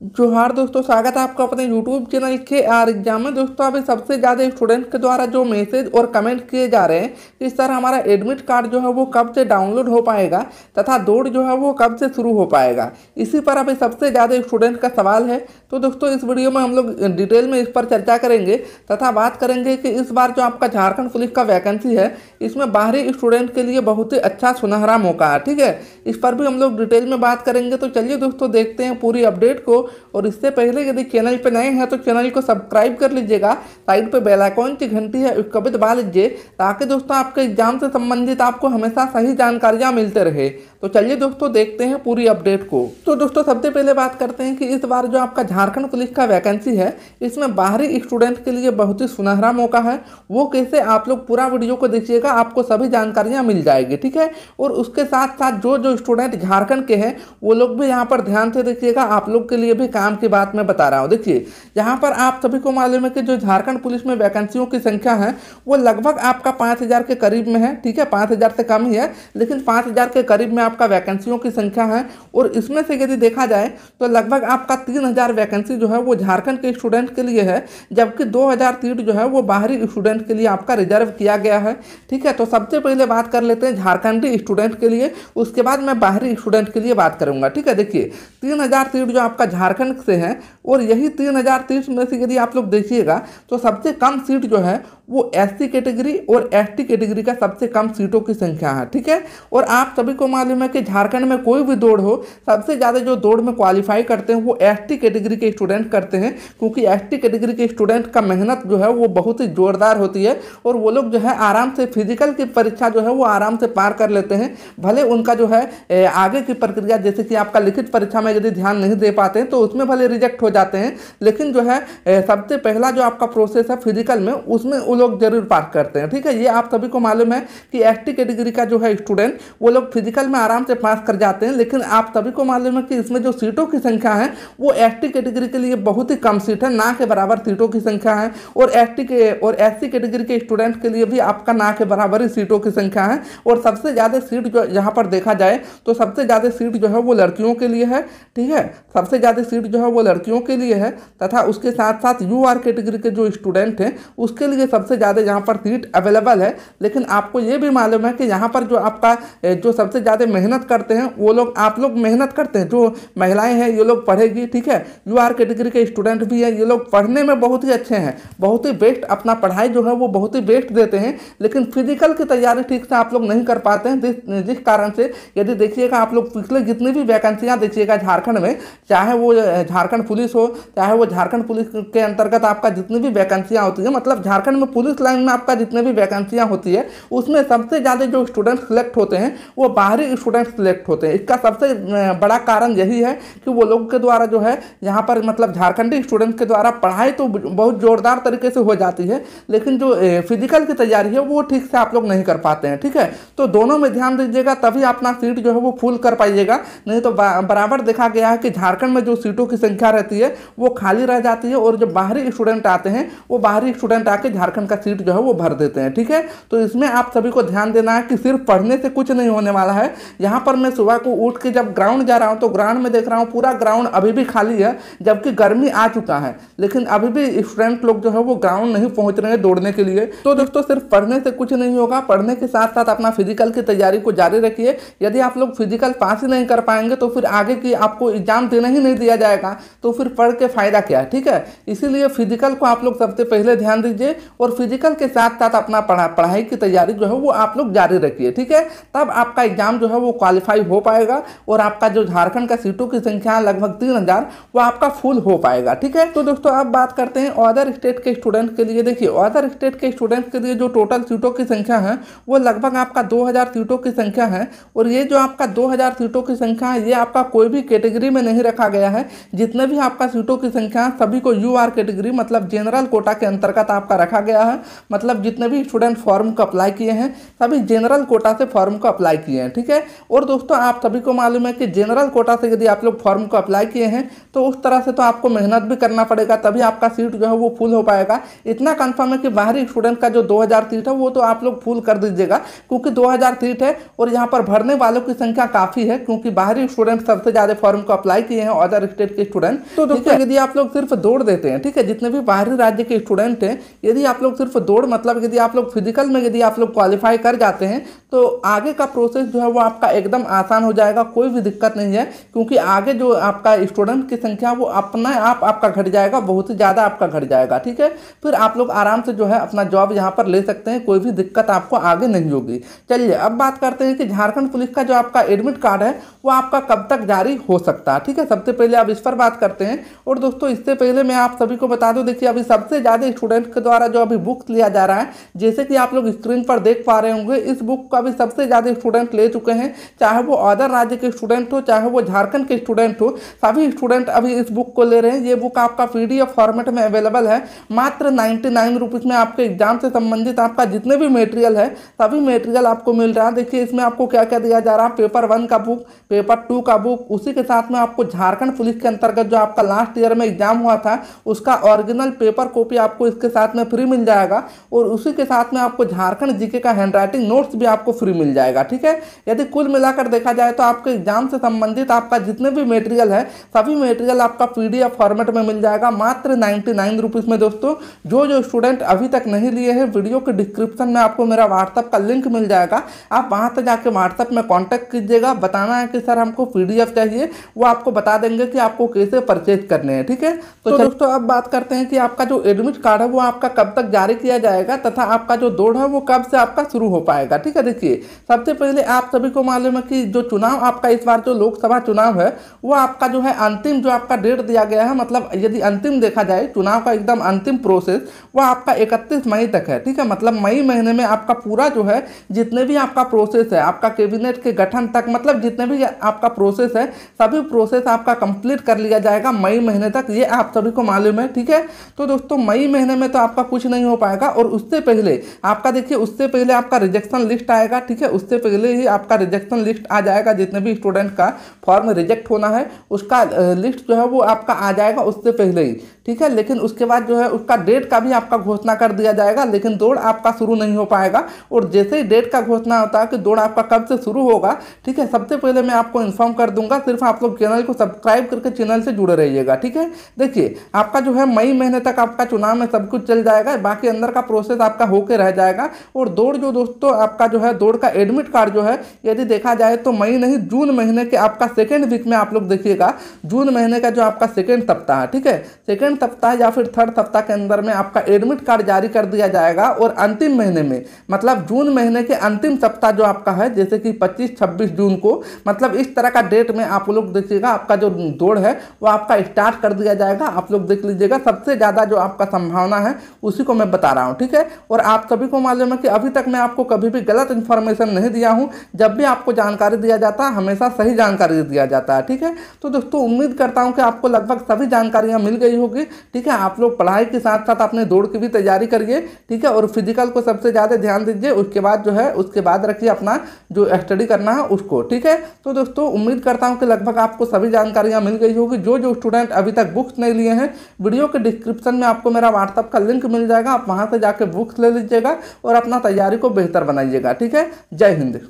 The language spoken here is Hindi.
जोहार दोस्तों, स्वागत है आपका अपने यूट्यूब चैनल के आर एग्जाम में। दोस्तों अभी सबसे ज़्यादा स्टूडेंट के द्वारा जो मैसेज और कमेंट किए जा रहे हैं कि सर हमारा एडमिट कार्ड जो है वो कब से डाउनलोड हो पाएगा तथा दौड़ जो है वो कब से शुरू हो पाएगा, इसी पर अभी सबसे ज़्यादा स्टूडेंट का सवाल है। तो दोस्तों इस वीडियो में हम लोग डिटेल में इस पर चर्चा करेंगे तथा बात करेंगे कि इस बार जो आपका झारखंड पुलिस का वैकेंसी है इसमें बाहरी स्टूडेंट के लिए बहुत ही अच्छा सुनहरा मौका है। ठीक है, इस पर भी हम लोग डिटेल में बात करेंगे। तो चलिए दोस्तों देखते हैं पूरी अपडेट को। और इससे पहले यदि चैनल पर नए हैं तो चैनल को सब्सक्राइब कर लीजिएगा, साइड पे बेल आइकॉन की घंटी है उसको भी दबा लीजिए ताकि दोस्तों आपके एग्जाम से संबंधित आपको हमेशा सही जानकारियां मिलते रहे। तो चलिए दोस्तों देखते हैं पूरी अपडेट को। तो दोस्तों सबसे पहले बात करते हैं कि इस बार जो आपका झारखंड पुलिस का वैकेंसी है इसमें बाहरी स्टूडेंट के लिए बहुत ही सुनहरा मौका है। वो कैसे, आप लोग पूरा वीडियो को देखिएगा, आपको सभी जानकारियां मिल जाएगी। ठीक है, और उसके साथ साथ जो जो स्टूडेंट झारखंड के हैं वो लोग भी यहाँ पर ध्यान से देखिएगा, आप लोग के लिए भी काम की बात मैं बता रहा हूँ। देखिए यहाँ पर आप सभी को मालूम है कि जो झारखंड पुलिस में वैकेंसियों की संख्या है वो लगभग आपका 5000 के करीब में है। ठीक है, 5000 से कम ही है लेकिन 5000 के करीब में आपका वैकेंसियों की संख्या है। और इसमें से यदि देखा जाए तो लगभग आपका 3000 वैकेंसी जो है वो झारखंड के स्टूडेंट के लिए है, जबकि 2000 सीट जो है वो बाहरी स्टूडेंट के लिए आपका रिजर्व किया गया है। ठीक है, तो सबसे पहले बात कर लेते हैं झारखंडी स्टूडेंट के लिए, उसके बाद मैं बाहरी स्टूडेंट के लिए बात करूंगा। ठीक है, देखिए 3000 सीट जो आपका झारखंड से है और यही 3000 सीट में से यदि आप लोग देखिएगा तो सबसे कम सीट जो है वो एससी कैटेगरी और एसटी कैटेगरी का सबसे कम सीटों की संख्या है। ठीक है, और आप सभी को मालूम है कि झारखंड में कोई भी दौड़ हो सबसे ज़्यादा जो दौड़ में क्वालिफाई करते हैं वो एसटी कैटेगरी के स्टूडेंट करते हैं, क्योंकि एसटी कैटेगरी के स्टूडेंट का मेहनत जो है वो बहुत ही जोरदार होती है और वो लोग जो है आराम से फिजिकल की परीक्षा जो है वो आराम से पार कर लेते हैं। भले उनका जो है आगे की प्रक्रिया, जैसे कि आपका लिखित परीक्षा में यदि ध्यान नहीं दे पाते हैं तो उसमें भले रिजेक्ट हो जाते हैं, लेकिन जो है सबसे पहला जो आपका प्रोसेस है फिजिकल में उसमें वो लोग जरूर पास करते हैं। ठीक है, ये आप सभी को मालूम है कि एसटी कैटेगरी का जो है स्टूडेंट वो लोग फिजिकल में आराम से पास कर जाते हैं, लेकिन आप सभी को मालूम है कि इसमें जो सीटों की संख्या है वो एसटी कैटेगरी के लिए बहुत ही कम सीट है, ना के बराबर सीटों की संख्या है। और एसटी के और एससी कैटेगरी के स्टूडेंट के लिए भी आपका ना के बराबर ही सीटों की संख्या है। और सबसे ज़्यादा सीट जो यहाँ पर देखा जाए तो सबसे ज़्यादा सीट जो है वो लड़कियों के लिए है। ठीक है, सबसे ज़्यादा सीट जो है वो लड़कियों के लिए है तथा उसके साथ साथ यूआर कैटेगरी के जो स्टूडेंट हैं उसके लिए सबसे ज़्यादा यहाँ पर सीट अवेलेबल है। लेकिन आपको ये भी मालूम है कि यहाँ पर जो आपका जो सबसे ज़्यादा मेहनत करते हैं वो लोग, आप लोग मेहनत करते हैं, जो महिलाएं हैं ये लोग पढ़ेगी। ठीक है, यूआर कैटेगरी के स्टूडेंट भी है, ये लोग पढ़ने में बहुत ही अच्छे हैं, बहुत ही बेस्ट, अपना पढ़ाई जो है वो बहुत ही बेस्ट देते हैं, लेकिन फिजिकल की तैयारी ठीक से आप लोग नहीं कर पाते हैं। जिस कारण से यदि देखिएगा आप लोग पिछले जितनी भी वैकेंसियाँ देखिएगा झारखंड में, चाहे वो झारखंड पुलिस हो चाहे वो झारखंड पुलिस के अंतर्गत आपका जितनी भी वैकेंसियाँ होती है, मतलब झारखंड में पुलिस लाइन में आपका जितने भी वैकेंसियाँ होती है उसमें सबसे ज़्यादा जो स्टूडेंट सिलेक्ट होते हैं वो बाहरी स्टूडेंट सिलेक्ट होते हैं। इसका सबसे बड़ा कारण यही है कि वो लोग के द्वारा जो है यहाँ पर मतलब झारखंडी स्टूडेंट के द्वारा पढ़ाई तो बहुत जोरदार तरीके से हो जाती है, लेकिन जो फिजिकल की तैयारी है वो ठीक से आप लोग नहीं कर पाते हैं। ठीक है, तो दोनों में ध्यान दीजिएगा तभी अपना सीट जो है वो फुल कर पाइएगा, नहीं तो बराबर देखा गया है कि झारखंड में जो सीटों की संख्या रहती है वो खाली रह जाती है और जो बाहरी स्टूडेंट आते हैं वो बाहरी स्टूडेंट आके झारखंड का सीट जो है वो भर देते हैं। ठीक है, तो इसमें आप सभी को ध्यान देना है कि सिर्फ पढ़ने से कुछ नहीं होने वाला है। यहाँ पर मैं सुबह को उठ के जब ग्राउंड जा रहा हूँ तो ग्राउंड में देख रहा हूँ पूरा ग्राउंड अभी भी खाली है, जबकि गर्मी आ चुका है, लेकिन अभी भी स्टूडेंट लोग जो है वो ग्राउंड नहीं पहुंच रहे हैं दौड़ने के लिए। तो दोस्तों सिर्फ पढ़ने से कुछ नहीं होगा, पढ़ने के साथ साथ अपना फिजिकल की तैयारी को जारी रखिए। यदि आप लोग फिजिकल पास ही नहीं कर पाएंगे तो फिर आगे की आपको एग्जाम देने ही नहीं दिया जाएगा, तो फिर पढ़ के फायदा क्या है। ठीक है, इसीलिए फिजिकल को आप लोग सबसे पहले ध्यान दीजिए और फिजिकल के साथ साथ अपना पढ़ाई की तैयारी जो है वो आप लोग जारी रखिए। ठीक है, तब आपका एग्जाम जो है वो क्वालिफाई हो पाएगा और आपका जो झारखंड का सीटों की संख्या लगभग 3000 वो आपका फुल हो पाएगा। ठीक है, तो दोस्तों अब बात करते हैं अदर स्टेट के स्टूडेंट के लिए। देखिए अदर स्टेट के स्टूडेंट के लिए जो टोटल सीटों की संख्या है वो लगभग आपका 2000 सीटों की संख्या है। और ये जो आपका 2000 सीटों की संख्या है ये आपका कोई भी कैटेगरी में नहीं रखा गया है, जितने भी आपका सीटों की संख्या है सभी को यूआर कैटेगरी मतलब जनरल कोटा के अंतर्गत आपका रखा गया है। मतलब जितने भी स्टूडेंट फॉर्म को अप्लाई किए हैं सभी जनरल कोटा से फॉर्म को अप्लाई किए हैं। ठीक है, और दोस्तों आप सभी को मालूम है कि जनरल कोटा से यदि आप लोग फॉर्म को अप्लाई किए हैं तो उस तरह से तो आपको मेहनत भी करना पड़ेगा, तभी आपका सीट जो है वो फुल हो पाएगा। इतना कंफर्म है कि बाहरी स्टूडेंट का जो 2000 सीट है वो तो आप लोग फुल कर दीजिएगा, क्योंकि 2000 सीट है और यहाँ पर भरने वालों की संख्या काफ़ी है, क्योंकि बाहरी स्टूडेंट सबसे ज़्यादा फॉर्म को अप्लाई किए हैं अदर स्टेट के स्टूडेंट। तो दोस्तों यदि आप लोग सिर्फ दौड़ देते हैं, ठीक है, जितने भी बाहरी राज्य के स्टूडेंट हैं, यदि आप लोग सिर्फ दौड़ मतलब यदि आप लोग फिजिकल में यदि आप लोग क्वालिफाई कर जाते हैं तो आगे का प्रोसेस जो है वो आपका एकदम आसान हो जाएगा, कोई भी दिक्कत नहीं है, क्योंकि आगे जो आपका स्टूडेंट की संख्या वो अपना आप आपका घट जाएगा, बहुत ही ज़्यादा आपका घट जाएगा, ठीक है। फिर आप लोग आराम से जो है अपना जॉब यहाँ पर ले सकते हैं, कोई भी दिक्कत आपको आगे नहीं होगी। चलिए अब बात करते हैं कि झारखंड पुलिस का जो आपका एडमिट कार्ड है वो आपका कब तक जारी हो सकता है, ठीक है। सबसे पहले आप इस पर बात करते हैं। और दोस्तों इससे पहले मैं आप सभी को बता दूं, देखिए अभी सबसे ज़्यादा स्टूडेंट के द्वारा जो अभी बुक लिया जा रहा है, जैसे कि आप लोग स्क्रीन पर देख पा रहे होंगे, इस बुक का भी सबसे ज़्यादा स्टूडेंट ले चुके हैं, चाहे वो अदर राज्य के स्टूडेंट हो चाहे वो झारखंड के स्टूडेंट हो, सभी स्टूडेंट अभी इस बुक को ले रहे हैं। ये बुक आपका PDF फॉर्मेट में अवेलेबल है, मात्र 99 रुपीज़ में आपके एग्जाम से संबंधित आपका जितने भी मटेरियल है सभी मटेरियल आपको मिल रहा है। देखिए इसमें आपको क्या क्या दिया जा रहा है, पेपर 1 का बुक, पेपर 2 का बुक, उसी के साथ में आपको झारखंड पुलिस के अंतर्गत जो आपका लास्ट ईयर में एग्जाम हुआ था उसका ओरिजिनल पेपर कॉपी आपको इसके साथ में फ्री मिल जाएगा, और उसी के साथ में आपको झारखंड जीके का हैंडराइटिंग नोट्स भी आपको फ्री मिल जाएगा, ठीक है। यदि कुल मिलाकर देखा जाए तो आपके एग्जाम से संबंधित आपका जितने भी मटेरियल है सभी मटेरियल आपका PDF फॉर्मेट में मिल जाएगा, मात्र 99 रुपीज़ में। दोस्तों जो स्टूडेंट अभी तक नहीं लिए हैं, वीडियो के डिस्क्रिप्शन में आपको मेरा व्हाट्सअप का लिंक मिल जाएगा, आप वहां से जाके व्हाट्सअप में कांटेक्ट कीजिएगा, बताना है कि सर हमको PDF चाहिए, वो आपको बता देंगे कि आपको कैसे परचेज करने हैं, ठीक है। तो दोस्तों अब बात करते हैं कि आपका जो एडमिट कार्ड है वो आपका कब तक जारी किया जाएगा तथा आपका जो दौड़ है वो कब से आपका शुरू हो पाएगा, ठीक है। देखिए सबसे पहले आप सभी को मालूम है कि जो चुनाव आपका इस बार जो लोकसभा चुनाव है वो आपका जो है अंतिम जो आपका डेट दिया गया है, मतलब यदि अंतिम देखा जाए चुनाव का एकदम अंतिम प्रोसेस वो आपका 31 मई तक है, ठीक है। मतलब मई महीने में आपका पूरा जो है जितने भी आपका प्रोसेस है आपका कैबिनेट के गठन तक, मतलब जितने भी आपका प्रोसेस है सभी प्रोसेस आपका कंप्लीट कर लिया जाएगा मई महीने तक, ये आप सभी को मालूम है, ठीक है। तो दोस्तों मई महीने में तो आपका कुछ नहीं हो पाएगा, और उससे पहले आपका देखिए उससे पहले आपका रिजेक्शन लिस्ट आएगा, ठीक है। उससे पहले ही आपका रिजेक्शन लिस्ट आ जाएगा, जितने भी स्टूडेंट का फॉर्म रिजेक्ट होना है उसका लिस्ट जो है वो आपका आ जाएगा उससे पहले ही, ठीक है। लेकिन उसके बाद जो है उसका डेट का भी आपका घोषणा कर दिया जाएगा, लेकिन दौड़ आपका शुरू नहीं हो पाएगा। और जैसे ही डेट का घोषणा होता है कि दौड़ आपका कब से शुरू होगा, ठीक है, सबसे पहले मैं आपको इन्फॉर्म कर दूंगा। सिर्फ आप लोग चैनल को सब्सक्राइब करके चैनल से जुड़े रहिएगा, ठीक है। देखिए आपका जो है मई महीने तक आपका चुनाव में सब कुछ चल जाएगा, बाकी अंदर का प्रोसेस आपका होके रह जाएगा। और दौड़ जो दोस्तों आपका जो है दौड़ का एडमिट कार्ड जो है यदि देखा जाए तो मई नहीं जून महीने के आपका सेकेंड वीक में आप लोग देखिएगा, जून महीने का जो आपका सेकेंड सप्ताह है, ठीक है, सेकेंड सप्ताह या फिर थर्ड सप्ताह के अंदर में आपका एडमिट कार्ड जारी कर दिया जाएगा। और अंतिम महीने में मतलब जून महीने के अंतिम सप्ताह जो आपका है, जैसे कि 25-26 जून को, मतलब इस तरह का डेट में आप लोग देखिएगा आपका जो दौड़ है वो आपका स्टार्ट कर दिया जाएगा। आप लोग देख लीजिएगा, सबसे ज़्यादा जो आपका संभावना है उसी को मैं बता रहा हूँ, ठीक है। और आप सभी को मालूम है कि अभी तक मैं आपको कभी भी गलत इन्फॉर्मेशन नहीं दिया हूँ, जब भी आपको जानकारी दिया जाता है हमेशा सही जानकारी दिया जाता है, ठीक है। तो दोस्तों उम्मीद करता हूँ कि आपको लगभग सभी जानकारियाँ मिल गई होगी, ठीक है। आप लोग पढ़ाई के साथ साथ अपने दौड़ की भी तैयारी करिए, ठीक है, और फिजिकल को सबसे ज़्यादा ध्यान दीजिए, उसके बाद जो है उसके बाद रखिए अपना जो स्टडी करना है उसको, ठीक है। तो दोस्तों उम्मीद करता हूँ कि लगभग आपको सभी जानकारियाँ मिल गई होगी। जो स्टूडेंट अभी तक बुक्स नहीं लिए हैं, वीडियो के डिस्क्रिप्शन में आपको मेरा व्हाट्सअप का लिंक मिल जाएगा, आप वहाँ से जाकर बुक्स ले लीजिएगा और अपना तैयारी को बेहतर बनाइएगा, ठीक है। जय हिंद।